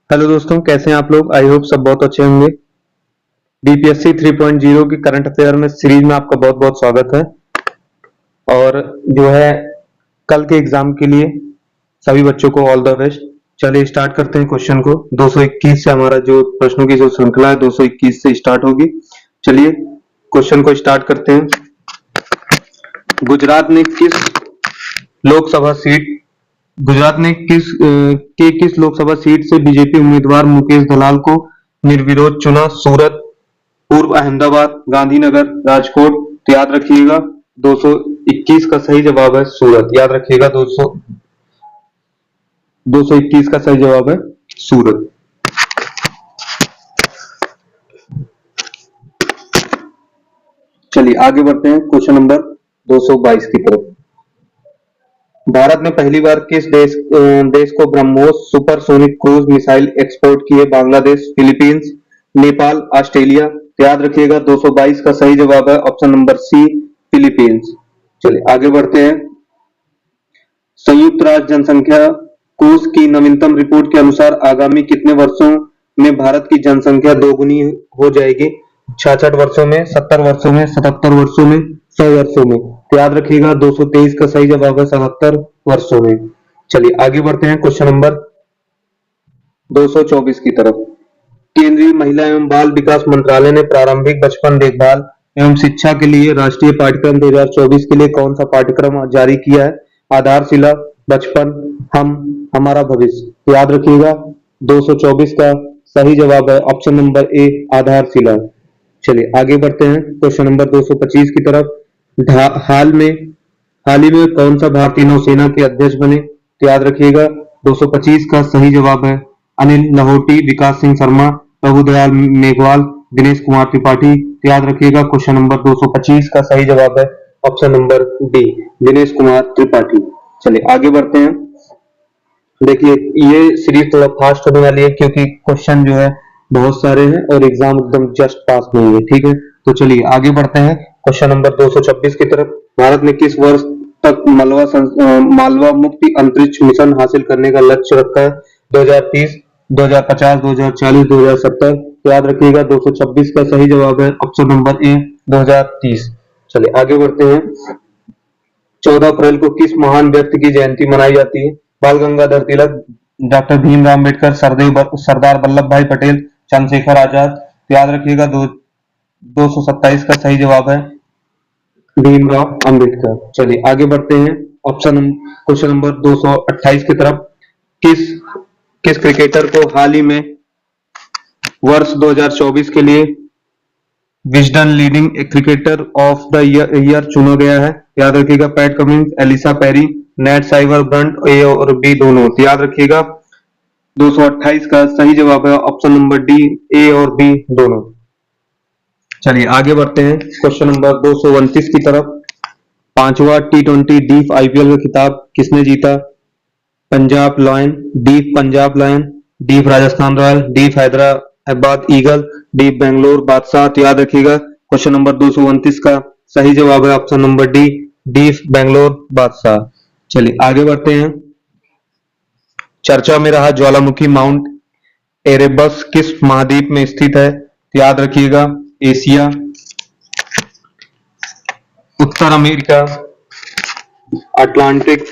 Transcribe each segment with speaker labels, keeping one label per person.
Speaker 1: Hello दोस्तों, कैसे हैं आप लोग? आई होप सब बहुत अच्छे होंगे। बीपीएससी 3.0 की करंट अफेयर में सीरीज में आपका बहुत बहुत स्वागत है। और जो है कल के एग्जाम के लिए सभी बच्चों को ऑल द बेस्ट। चलिए स्टार्ट करते हैं क्वेश्चन को। 221 से हमारा जो प्रश्नों की जो श्रृंखला है 221 से स्टार्ट होगी। चलिए क्वेश्चन को स्टार्ट करते हैं। गुजरात ने किस लोकसभा सीट गुजरात ने किस लोकसभा सीट से बीजेपी उम्मीदवार मुकेश दलाल को निर्विरोध चुना? सूरत, पूर्व अहमदाबाद, गांधीनगर, राजकोट। तो याद रखिएगा 221 का सही जवाब है सूरत। याद रखिएगा 221 का सही जवाब है सूरत। चलिए आगे बढ़ते हैं क्वेश्चन नंबर 222 की तरफ। भारत ने पहली बार किस देश को BrahMos supersonic cruise missile export किए? Bangladesh, Philippines, Nepal, Australia. तो याद रखिएगा 222 का सही जवाब है ऑप्शन नंबर सी, फिलीपींस। चलिए आगे बढ़ते हैं। संयुक्त राष्ट्र जनसंख्या कोष की नवीनतम रिपोर्ट के अनुसार आगामी कितने वर्षों में भारत की जनसंख्या दोगुनी हो जाएगी? 66 वर्षों में, 70 वर्षों में, 77 वर्षों में, 100 वर्षों में। तो याद रखिएगा 223 का सही जवाब है 77 वर्षों में। चलिए आगे बढ़ते हैं क्वेश्चन नंबर 224 की तरफ। केंद्रीय महिला एवं बाल विकास मंत्रालय ने प्रारंभिक बचपन देखभाल एवं शिक्षा के लिए राष्ट्रीय पाठ्यक्रम 2024 के लिए कौन सा पाठ्यक्रम जारी किया है? आधारशिला, बचपन, हमारा भविष्य। याद रखिएगा 224 का सही जवाब है ऑप्शन नंबर ए, आधारशिला। चलिए आगे बढ़ते हैं क्वेश्चन नंबर 225 की तरफ। हाल ही में कौन सा भारतीय नौसेना के अध्यक्ष बने? तो याद रखिएगा 225 का सही जवाब है अनिल लाहोटी, विकास सिंह शर्मा, प्रभुदयाल मेघवाल, दिनेश कुमार त्रिपाठी। तो याद रखिएगा क्वेश्चन नंबर 225 का सही जवाब है option number D, Dinesh Kumar Tripathi. चलिए आगे बढ़ते हैं। देखिए ये सीरीज थोड़ा फास्ट होने वाली है क्योंकि क्वेश्चन जो है बहुत सारे हैं और एग्जाम एकदम जस्ट पास में है। ठीक है, तो चलिए आगे बढ़ते हैं क्वेश्चन नंबर 226 की तरफ। भारत ने किस वर्ष तक मालवा मुक्ति अंतरिक्ष मिशन हासिल करने का लक्ष्य रखा है? 2030, 2050, 2040, 2070। तो याद रखिएगा 226 का सही जवाब है ऑप्शन नंबर ए, 2030। चलिए आगे बढ़ते हैं। 14 अप्रैल को किस महान व्यक्ति की जयंती मनाई जाती है? बाल गंगाधर तिलक, डॉक्टर भीमराव अम्बेडकर, सरदार वल्लभ भाई पटेल, चंद्रशेखर आजाद। तो याद रखिएगा 227 का सही जवाब है भीमराव अम्बेडकर। चलिए आगे बढ़ते हैं क्वेश्चन नंबर 228 की तरफ। किस किस क्रिकेटर को हाल ही में वर्ष 2024 के लिए Wisden leading cricketer of the year चुना गया है? याद रखिएगा Pat Cummins, Ellyse Perry, Nat Sciver Brunt, A और बी दोनों। तो याद रखिएगा 228 का सही जवाब है ऑप्शन नंबर डी, ए और बी दोनों। चलिए आगे बढ़ते हैं क्वेश्चन नंबर 229 की तरफ। पांचवा T20 डीप आईपीएल का खिताब किसने जीता? Punjab lion, deep Punjab lion, deep Rajasthan royal, deep Hyderabad eagle, deep Bangalore बादशाह। तो याद रखिएगा क्वेश्चन नंबर 229 का सही जवाब है option number D, deep Bangalore बादशाह। चलिए आगे बढ़ते हैं। चर्चा में रहा ज्वालामुखी माउंट एरेबस किस महाद्वीप में स्थित है? तो याद रखिएगा एशिया, उत्तर अमेरिका, अटलांटिक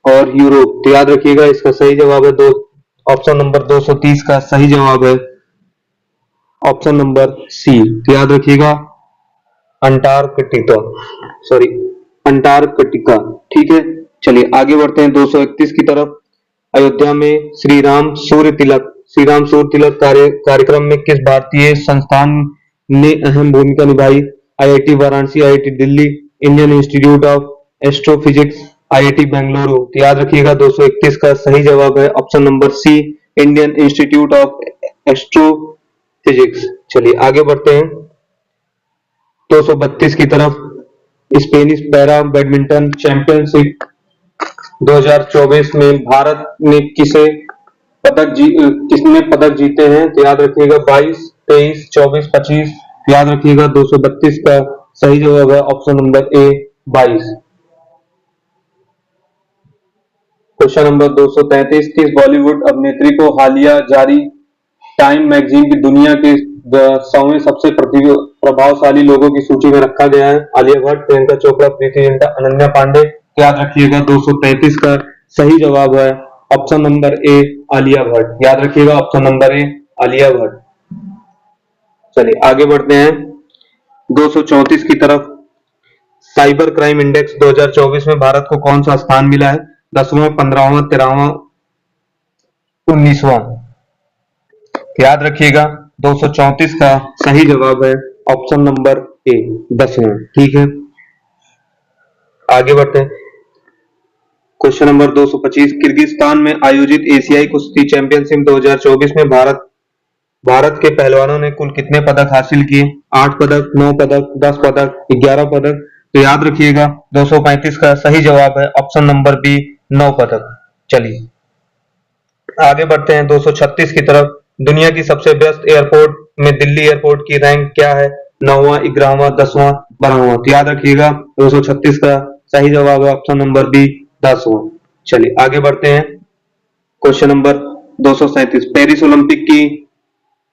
Speaker 1: और यूरोप। तो याद रखिएगा इसका सही जवाब है ऑप्शन नंबर 230 का सही जवाब है ऑप्शन नंबर सी। तो याद रखिएगा अंटार्कटिका। ठीक है, चलिए आगे बढ़ते हैं 231 की तरफ। अयोध्या में श्री राम सूर्य तिलक कार्यक्रम में किस भारतीय संस्थान ने अहम भूमिका निभाई? IIT Varanasi, IIT Delhi, Indian institute of astrophysics, IIT Bengaluru. तो याद रखिएगा 231 का सही जवाब है option number C, Indian institute of astrophysics. चलिए आगे बढ़ते हैं 232 की तरफ। स्पेनिश पैरा बैडमिंटन चैंपियनशिप 2024 में भारत ने किसने पदक जीते हैं? तो याद रखिएगा 22, 23, 24, 25। याद रखिएगा 232 का सही जवाब है option number A, 22। Question number 233, किस बॉलीवुड अभिनेत्री को हालिया जारी टाइम मैगजीन की दुनिया के 100वें सबसे प्रभावशाली लोगों की सूची में रखा गया है? आलिया भट्ट, प्रियंका चोपड़ा, प्रीति जिंटा, अनन्या पांडे। याद रखिएगा 233 का सही जवाब है option number A, Alia Bhatt. याद रखिएगा option number A, Alia Bhatt. चलिए आगे बढ़ते हैं 234 की तरफ। साइबर क्राइम इंडेक्स 2024 में भारत को कौन सा स्थान मिला है? 10वां, 15वां, 13वां, 19वां। याद रखिएगा 234 का सही जवाब है ऑप्शन नंबर ए, 10वां। ठीक है, आगे बढ़ते हैं क्वेश्चन नंबर 225। किर्गिस्तान में आयोजित एशियाई कुश्ती चैंपियनशिप 2024 में भारत के पहलवानों ने कुल कितने पदक हासिल किए? 8 पदक, 9 पदक, 10 पदक, 11 पदक। तो याद रखिएगा 235 का सही जवाब है ऑप्शन नंबर बी, 9 पदक। चलिए आगे बढ़ते हैं 236 की तरफ। दुनिया की सबसे व्यस्त एयरपोर्ट में दिल्ली एयरपोर्ट की रैंक क्या है? 9वां, 11वां, 10वां, 12वां। तो याद रखिएगा 236 का सही जवाब है ऑप्शन नंबर बी, 10वां। चलिए आगे बढ़ते हैं क्वेश्चन नंबर 237। पेरिस ओलंपिक की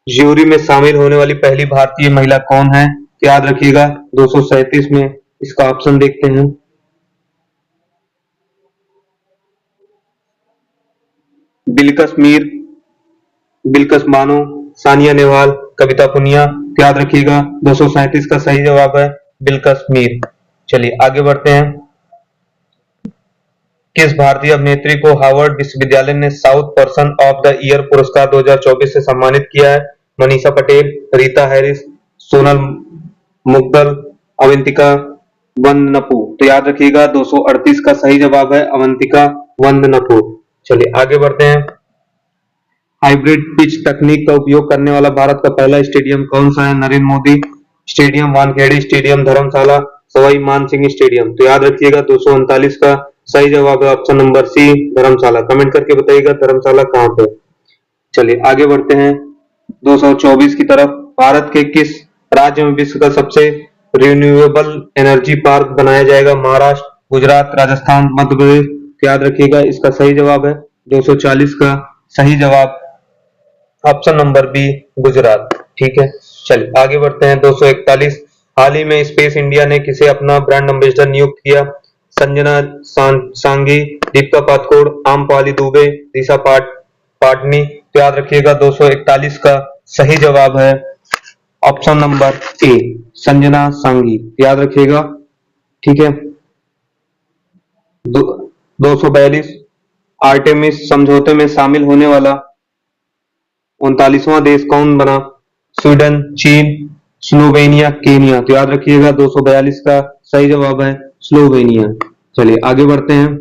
Speaker 1: ज्यूरी में शामिल होने वाली पहली भारतीय महिला कौन है? याद रखिएगा 237 में इसका ऑप्शन देखते हैं। बिल्किस मीर, बिल्किस बानो, सानिया नेहवाल, कविता पुनिया। याद रखिएगा 237 का सही जवाब है बिल्किस मीर। चलिए आगे बढ़ते हैं। किस भारतीय अभिनेत्री को हार्वर्ड विश्वविद्यालय ने south person of the year पुरस्कार 2024 से सम्मानित किया है? मनीषा पटेल, रीता हैरिस, सोनल मुग्गल, अवंतिका वंदनपू। तो याद रखिएगा 238 का सही जवाब है अवंतिका वंदनपू। चलिए आगे बढ़ते हैं। हाइब्रिड पिच तकनीक का उपयोग करने वाला भारत का पहला स्टेडियम कौन सा है? नरेंद्र मोदी स्टेडियम, वानखेड़े स्टेडियम, धर्मशाला, सवाई मानसिंह स्टेडियम। तो याद रखिएगा 239 का सही जवाब है ऑप्शन नंबर सी, धर्मशाला। कमेंट करके बताइएगा धर्मशाला कहाँ पे। चलिए आगे बढ़ते हैं 224 की तरफ। भारत के किस राज्य में विश्व का सबसे रिन्यूएबल एनर्जी पार्क बनाया जाएगा? महाराष्ट्र, गुजरात, राजस्थान, मध्य प्रदेश। याद रखिएगा इसका सही जवाब है 240 का सही जवाब ऑप्शन नंबर बी, गुजरात। ठीक है, चलिए आगे बढ़ते हैं 241। हाल ही में स्पेस इंडिया ने किसे अपना ब्रांड एम्बेसडर नियुक्त किया? संजना सांगी, दीपिका पादुकोण, आम्रपाली दुबे, दिशा पाटनी। तो याद रखिएगा 241 का सही जवाब है ऑप्शन नंबर ए, संजना सांगी। याद रखिएगा। ठीक है, 242। आर्टेमिस समझौते में शामिल होने वाला 39वां देश कौन बना? स्वीडन, चीन, स्लोवेनिया, केनिया। तो याद रखिएगा 242 का सही जवाब है स्लोवेनिया। चलिए आगे बढ़ते हैं।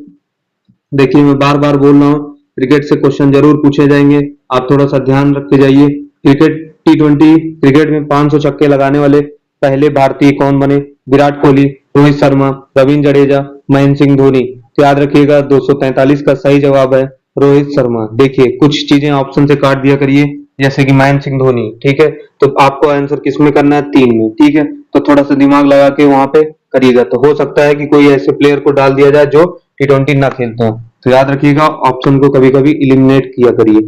Speaker 1: देखिए मैं बार बार बोल रहा हूँ, क्रिकेट से क्वेश्चन जरूर पूछे जाएंगे, आप थोड़ा सा ध्यान रख के जाइए। क्रिकेट T20 क्रिकेट में 500 छक्के लगाने वाले पहले भारतीय कौन बने? विराट कोहली, रोहित शर्मा, रविंद्र जडेजा, महेंद्र सिंह धोनी। तो याद रखिएगा 243 का सही जवाब है रोहित शर्मा। देखिए कुछ चीजें ऑप्शन से काट दिया करिए, जैसे कि महेंद्र सिंह धोनी। ठीक है, तो आपको आंसर किस में करना है? 3 में। ठीक है, तो थोड़ा सा दिमाग लगा के वहां पे करिएगा, तो हो सकता है कि कोई ऐसे प्लेयर को डाल दिया जाए जो T20 ना खेलते हो। तो याद रखिएगा ऑप्शन को कभी कभी इलिमिनेट किया करिए।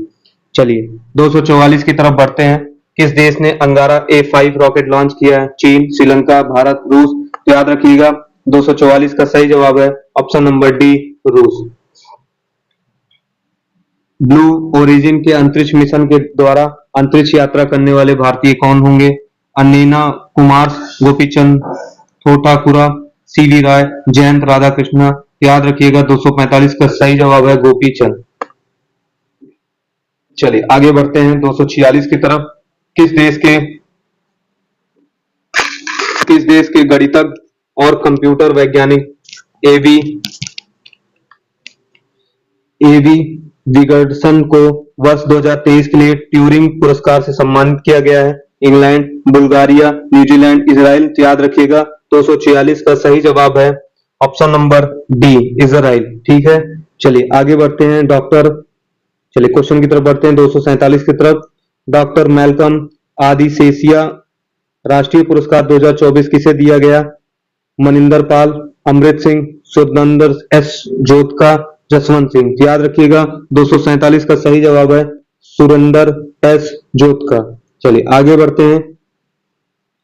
Speaker 1: चलिए 244 की तरफ बढ़ते हैं। किस देश ने अंगारा A5 रॉकेट लॉन्च किया है? चीन, श्रीलंका, भारत, रूस। तो याद रखिएगा 244 का सही जवाब है ऑप्शन नंबर डी, रूस। ब्लू ओरिजिन के अंतरिक्ष मिशन के द्वारा अंतरिक्ष यात्रा करने वाले भारतीय कौन होंगे? अनिना कुमार, गोपीचंद थोटाकुरा, सीवी राय, जयंत राधाकृष्णा। याद रखिएगा 245 का सही जवाब है गोपीचंद। चलिए आगे बढ़ते हैं 246 की तरफ। किस देश के गणितज्ञ और कंप्यूटर वैज्ञानिक एवी विगर्सन को वर्ष 2023 के लिए ट्यूरिंग पुरस्कार से सम्मानित किया गया है? England, Bulgaria, New Zealand, Israel. तो याद रखिएगा 246 का सही जवाब है ऑप्शन नंबर डी, इजराइल। ठीक है, चलिए आगे बढ़ते हैं चलिए क्वेश्चन की तरफ बढ़ते हैं 247 की तरफ। डॉक्टर मैल्कम आदिसेसिया राष्ट्रीय पुरस्कार 2024 किसे दिया गया? मनिंदर पाल, अमृत सिंह, सुरेंद्र एस जोतका, जसवंत सिंह। तो याद रखिएगा 247 का सही जवाब है सुरेंद्र एस जोत का। चलिए आगे बढ़ते हैं।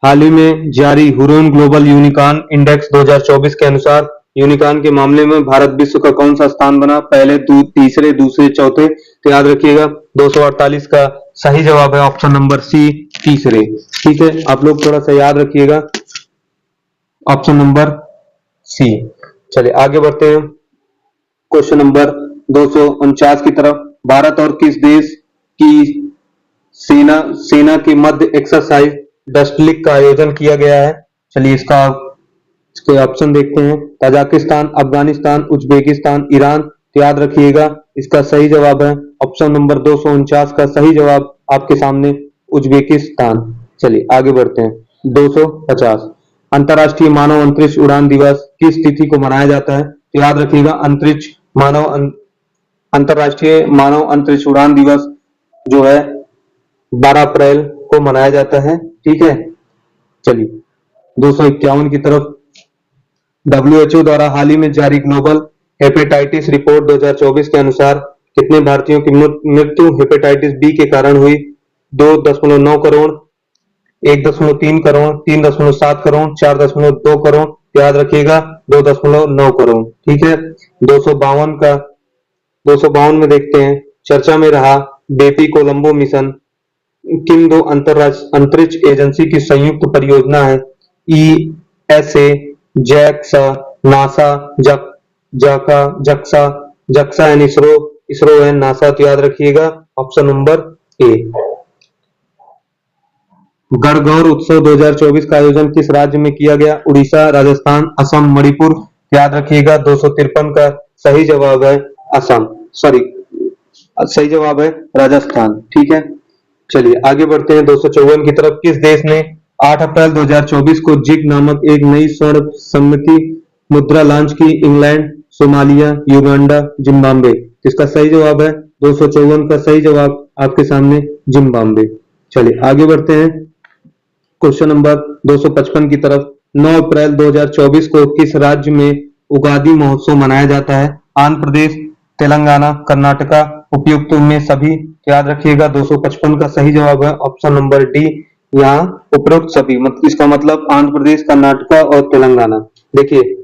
Speaker 1: हाल ही में जारी हुरोन ग्लोबल यूनिकॉर्न इंडेक्स 2024 के अनुसार यूनिकॉर्न के मामले में भारत विश्व का कौन सा स्थान बना? पहले, तीसरे, दूसरे, चौथे? तो याद रखिएगा 248 का सही जवाब है ऑप्शन नंबर सी, तीसरे। ठीक है, आप लोग थोड़ा सा याद रखिएगा ऑप्शन नंबर सी। चलिए आगे बढ़ते हैं क्वेश्चन नंबर 249 की तरफ। भारत और किस देश की सेना के मध्य एक्सरसाइज डस्टलिक का आयोजन किया गया है? चलिए इसके ऑप्शन देखते हैं। Tajikistan, Afghanistan, Uzbekistan, Iran. तो याद रखिएगा इसका सही जवाब है ऑप्शन नंबर 249 का सही जवाब आपके सामने उज्बेकिस्तान। चलिए आगे बढ़ते हैं। 250 अंतर्राष्ट्रीय मानव अंतरिक्ष उड़ान दिवस किस तिथि को मनाया जाता है? तो याद रखिएगा अंतर्राष्ट्रीय मानव अंतरिक्ष उड़ान दिवस जो है 12 अप्रैल को मनाया जाता है। ठीक है, चलिए 251 की तरफ। WHO द्वारा हाल ही में जारी ग्लोबल हेपेटाइटिस रिपोर्ट 2024 के अनुसार कितने भारतीयों की मृत्यु हेपेटाइटिस बी के कारण हुई? 2.9 करोड़, 1.3 करोड़, 3.7 करोड़, 4.2 करोड़? याद रखिएगा 2.9 करोड़। ठीक है, 252 में देखते हैं। चर्चा में रहा बेपी कोलंबो मिशन किन दो अंतरिक्ष एजेंसी की संयुक्त परियोजना है? ESA, JAXA, NASA, JAXA and ISRO and NASA. तो याद रखिएगा ऑप्शन नंबर ए। गणगौर उत्सव 2024 का आयोजन किस राज्य में किया गया? उड़ीसा, राजस्थान, असम, मणिपुर? याद रखिएगा 253 का सही जवाब है सही जवाब है राजस्थान। ठीक है, चलिए आगे बढ़ते हैं 254 की तरफ। किस देश ने 8 अप्रैल 2024 को जिग नामक एक नई स्वर्ण सम्मिति मुद्रा लॉन्च की? England, Somalia, Uganda, Zimbabwe? इसका सही जवाब है 254 का सही जवाब आपके सामने जिम्बाब्वे। चलिए आगे बढ़ते हैं क्वेश्चन नंबर 255 की तरफ। 9 अप्रैल 2024 को किस राज्य में उगादी महोत्सव मनाया जाता है? आंध्र प्रदेश, तेलंगाना, कर्नाटका? उपयुक्त में सभी? याद रखिएगा 255 का सही जवाब है ऑप्शन नंबर डी, यहाँ उपरोक्त सभी। इसका मतलब आंध्र प्रदेश, कर्नाटका और तेलंगाना। देखिए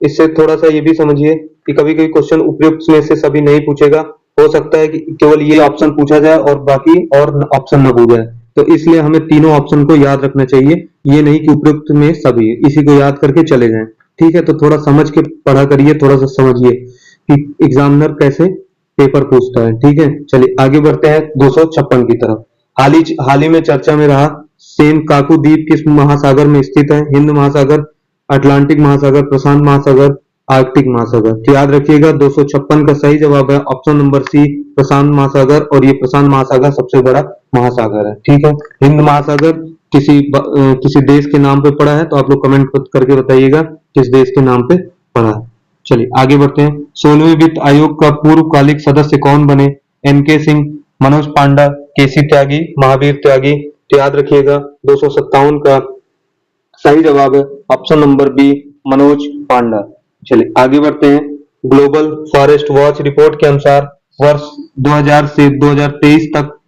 Speaker 1: इससे थोड़ा सा ये भी समझिए कि कभी कभी क्वेश्चन उपयुक्त में से सभी नहीं पूछेगा, हो सकता है कि केवल ये ऑप्शन पूछा जाए और बाकी और ऑप्शन न पूछा जाए। तो इसलिए हमें तीनों ऑप्शन को याद रखना चाहिए, ये नहीं कि उपयुक्त में सभी, इसी को याद करके चले जाएं। ठीक है, तो थोड़ा समझ के पढ़ा करिए, थोड़ा सा समझिए कि एग्जामिनर कैसे पेपर पूछता है। ठीक है, चलिए आगे बढ़ते हैं 256 की तरफ। हाल ही में चर्चा में रहा सेनकाकू द्वीप किस महासागर में स्थित है? हिंद महासागर, अटलांटिक महासागर, प्रशांत महासागर, आर्कटिक महासागर? तो याद रखिएगा 256 का सही जवाब है ऑप्शन नंबर सी, प्रशांत महासागर। और ये प्रशांत महासागर सबसे बड़ा महासागर है। ठीक है, हिंद महासागर किसी देश के नाम पे पड़ा है तो आप लोग कमेंट करके बताइएगा किस देश के नाम पे पड़ा है। चलिए आगे बढ़ते हैं। 16वें वित्त आयोग का पूर्वकालिक सदस्य कौन बने? NK सिंह, मनोज पांडा, KC त्यागी, महावीर त्यागी? तो याद रखिएगा 257 का सही जवाब है ऑप्शन नंबर बी, मनोज पांडा। चलिए आगे बढ़ते हैं। ग्लोबल फॉरेस्ट वॉच रिपोर्ट के अनुसार वर्ष 2000 से 2023 तक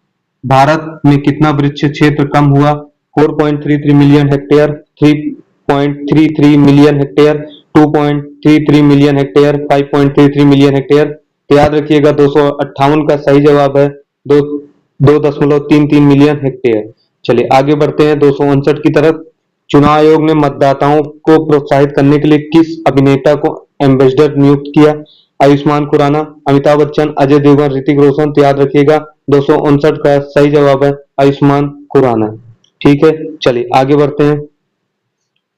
Speaker 1: भारत में कितना वृक्ष क्षेत्र कम हुआ? 4.33 million hectare, 3.33 million hectare, 2.33 million hectare, 5.33 million hectare? तो याद रखिएगा 258 का सही जवाब है 2.33 मिलियन हेक्टेयर। चलिए आगे बढ़ते हैं 259 की तरफ। चुनाव आयोग ने मतदाताओं को प्रोत्साहित करने के लिए किस अभिनेता को एम्बेसडर नियुक्त किया? आयुष्मान खुराना, अमिताभ बच्चन, अजय देवगन, ऋतिक रोशन? तो याद रखिएगा 259 का सही जवाब है आयुष्मान खुराना। ठीक है, चलिए आगे बढ़ते हैं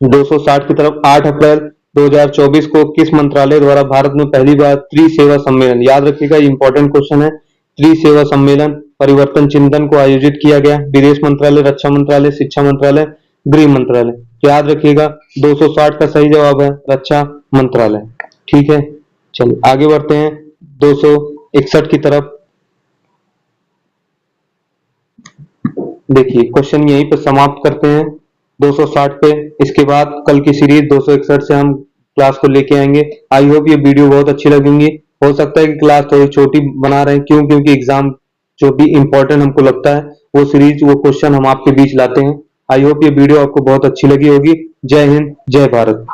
Speaker 1: 260 की तरफ। 8 अप्रैल 2024 को किस मंत्रालय द्वारा भारत में पहली बार त्रिसेवा सम्मेलन, याद रखिएगा इंपॉर्टेंट क्वेश्चन है, त्रिसेवा सम्मेलन परिवर्तन चिंतन को आयोजित किया गया? विदेश मंत्रालय, रक्षा मंत्रालय, शिक्षा मंत्रालय, गृह मंत्रालय? याद रखिएगा 260 का सही जवाब है रक्षा मंत्रालय। ठीक है, चलिए आगे बढ़ते हैं 261 की तरफ। देखिए क्वेश्चन यहीं पे समाप्त करते हैं 260 पे। इसके बाद कल की सीरीज 261 से हम क्लास को लेके आएंगे। आई होप ये वीडियो बहुत अच्छी लगेंगी। हो सकता है कि क्लास थोड़ी छोटी बना रहे हैं, क्यों? क्योंकि एग्जाम जो भी इम्पोर्टेंट हमको लगता है वो सीरीज वो क्वेश्चन हम आपके बीच लाते हैं। आई होप ये वीडियो आपको बहुत अच्छी लगी होगी। जय हिंद, जय भारत।